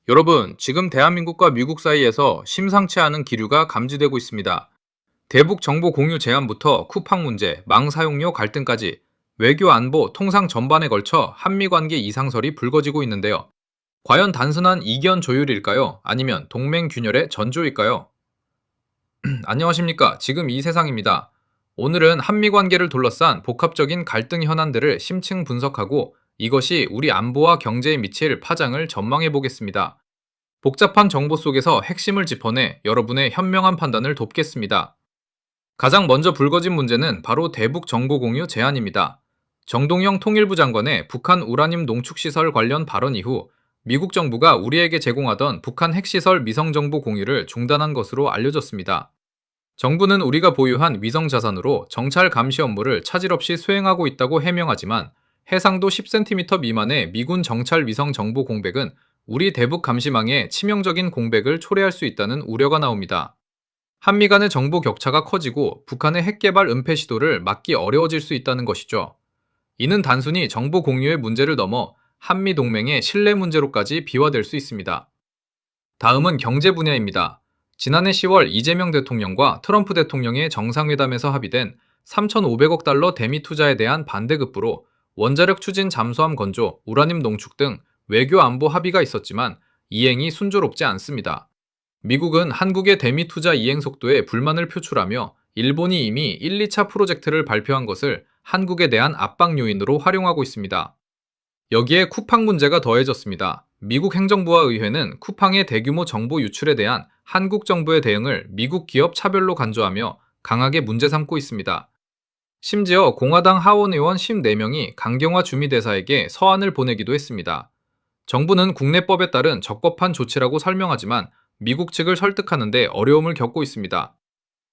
여러분, 지금 대한민국과 미국 사이에서 심상치 않은 기류가 감지되고 있습니다. 대북 정보 공유 제한부터 쿠팡 문제, 망 사용료 갈등까지 외교 안보 통상 전반에 걸쳐 한미 관계 이상설이 불거지고 있는데요. 과연 단순한 이견 조율일까요? 아니면 동맹 균열의 전조일까요? 안녕하십니까. 지금 이 세상입니다. 오늘은 한미 관계를 둘러싼 복합적인 갈등 현안들을 심층 분석하고 이것이 우리 안보와 경제에 미칠 파장을 전망해 보겠습니다. 복잡한 정보 속에서 핵심을 짚어내 여러분의 현명한 판단을 돕겠습니다. 가장 먼저 불거진 문제는 바로 대북 정보 공유 제한입니다. 정동영 통일부 장관의 북한 우라늄 농축시설 관련 발언 이후 미국 정부가 우리에게 제공하던 북한 핵시설 위성정보 공유를 중단한 것으로 알려졌습니다. 정부는 우리가 보유한 위성 자산으로 정찰 감시 업무를 차질 없이 수행하고 있다고 해명하지만 해상도 10cm 미만의 미군 정찰 위성 정보 공백은 우리 대북 감시망에 치명적인 공백을 초래할 수 있다는 우려가 나옵니다. 한미 간의 정보 격차가 커지고 북한의 핵 개발 은폐 시도를 막기 어려워질 수 있다는 것이죠. 이는 단순히 정보 공유의 문제를 넘어 한미 동맹의 신뢰 문제로까지 비화될 수 있습니다. 다음은 경제 분야입니다. 지난해 10월 이재명 대통령과 트럼프 대통령의 정상회담에서 합의된 3,500억 달러 대미 투자에 대한 반대급부로 원자력 추진 잠수함 건조, 우라늄 농축 등 외교 안보 합의가 있었지만 이행이 순조롭지 않습니다. 미국은 한국의 대미 투자 이행 속도에 불만을 표출하며 일본이 이미 1, 2차 프로젝트를 발표한 것을 한국에 대한 압박 요인으로 활용하고 있습니다. 여기에 쿠팡 문제가 더해졌습니다. 미국 행정부와 의회는 쿠팡의 대규모 정보 유출에 대한 한국 정부의 대응을 미국 기업 차별로 간주하며 강하게 문제 삼고 있습니다. 심지어 공화당 하원 의원 14명이 강경화 주미대사에게 서한을 보내기도 했습니다. 정부는 국내법에 따른 적법한 조치라고 설명하지만 미국 측을 설득하는데 어려움을 겪고 있습니다.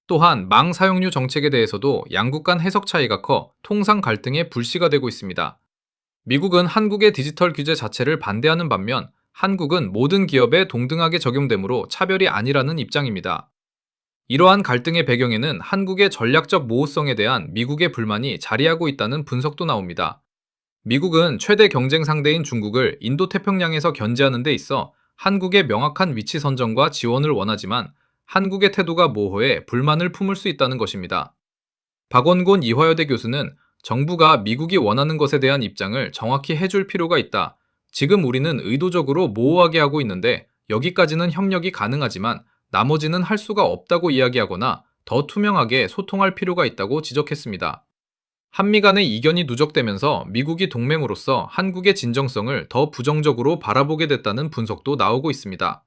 또한 망 사용료 정책에 대해서도 양국 간 해석 차이가 커 통상 갈등의 불씨가 되고 있습니다. 미국은 한국의 디지털 규제 자체를 반대하는 반면 한국은 모든 기업에 동등하게 적용되므로 차별이 아니라는 입장입니다. 이러한 갈등의 배경에는 한국의 전략적 모호성에 대한 미국의 불만이 자리하고 있다는 분석도 나옵니다. 미국은 최대 경쟁 상대인 중국을 인도태평양에서 견제하는 데 있어 한국의 명확한 위치 선정과 지원을 원하지만 한국의 태도가 모호해 불만을 품을 수 있다는 것입니다. 박원곤 이화여대 교수는 정부가 미국이 원하는 것에 대한 입장을 정확히 해줄 필요가 있다. 지금 우리는 의도적으로 모호하게 하고 있는데 여기까지는 협력이 가능하지만 나머지는 할 수가 없다고 이야기하거나 더 투명하게 소통할 필요가 있다고 지적했습니다. 한미 간의 이견이 누적되면서 미국이 동맹으로서 한국의 진정성을 더 부정적으로 바라보게 됐다는 분석도 나오고 있습니다.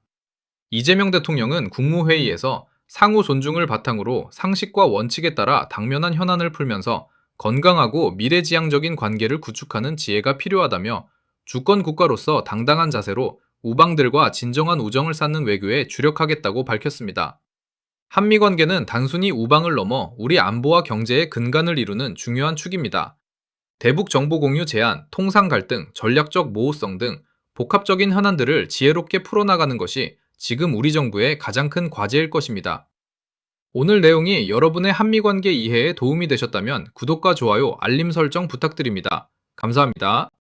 이재명 대통령은 국무회의에서 상호 존중을 바탕으로 상식과 원칙에 따라 당면한 현안을 풀면서 건강하고 미래지향적인 관계를 구축하는 지혜가 필요하다며 주권 국가로서 당당한 자세로 우방들과 진정한 우정을 쌓는 외교에 주력하겠다고 밝혔습니다. 한미 관계는 단순히 우방을 넘어 우리 안보와 경제의 근간을 이루는 중요한 축입니다. 대북 정보 공유 제한, 통상 갈등, 전략적 모호성 등 복합적인 현안들을 지혜롭게 풀어나가는 것이 지금 우리 정부의 가장 큰 과제일 것입니다. 오늘 내용이 여러분의 한미 관계 이해에 도움이 되셨다면 구독과 좋아요, 알림 설정 부탁드립니다. 감사합니다.